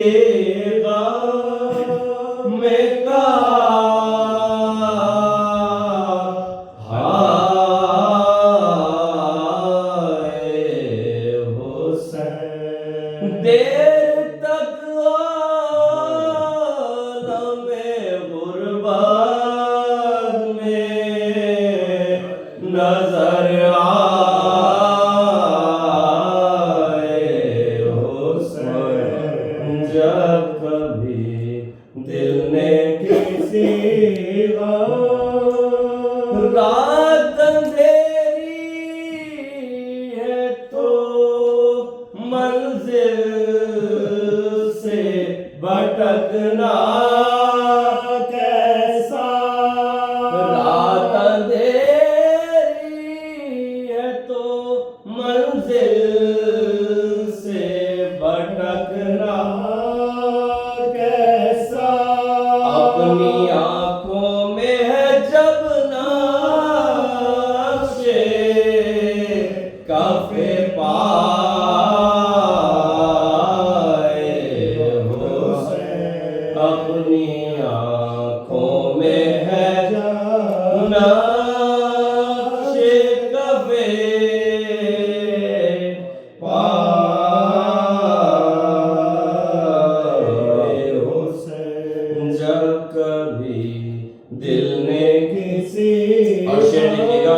देर तक आलमे गुरबत में नजर आए हुसैन, जब कभी दिल ने किसी रात अंधेरी है तो मंजिल से भटकना कैसा, रात अंधेरी है तो मंजिल से भटकना कैसा, अपनी आंखों में है जब नाशे काफे अपनी आँखों में है नक्शे कफ़े पाए हुसैन, जब कभी दिल ने किसी, और शेर लिखिएगा,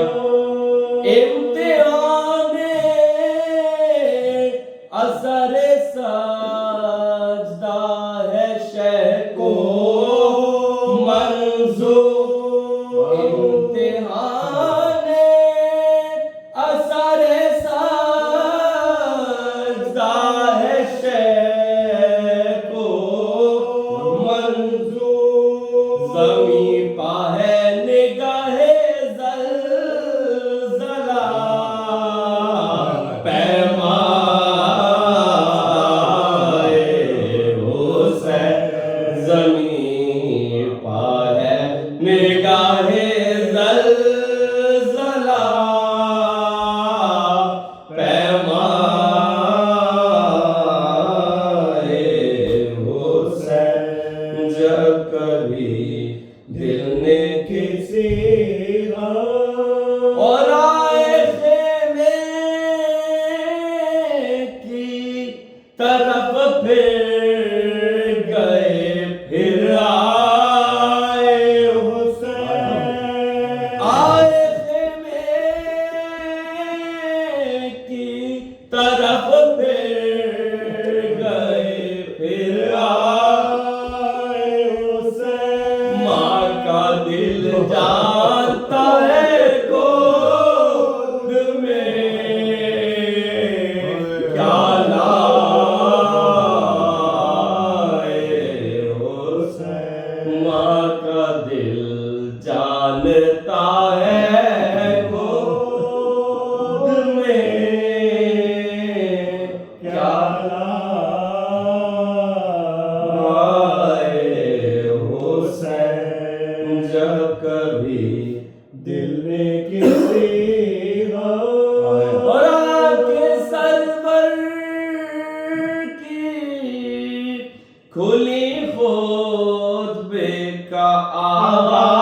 इम्तिहाने असरे सजदा है शह को मंजूर, इम्तिहाने असरे सजदा है शह को मंजूर, ज़मीं पा है निगाहे ज़लज़ला पैमाए हुसैन, ज़मीं पा है निगाहे ज़लज़ला पैमाए हुसैन, जब कभी दिल ने किसी और आए खेमे की तरफ फिर गए फिर आए हुसैन, आए खेमे की तरफ फिर गए फिर आए हुसैन, माँ का दिल जानता है गोद में क्या लाए हुसैन, माँ का दिल जानता है गोद में क्या लाए हुसैन, जब कभी दिल ने किसी और आके सरवर की खुली खुतबे का आगाज़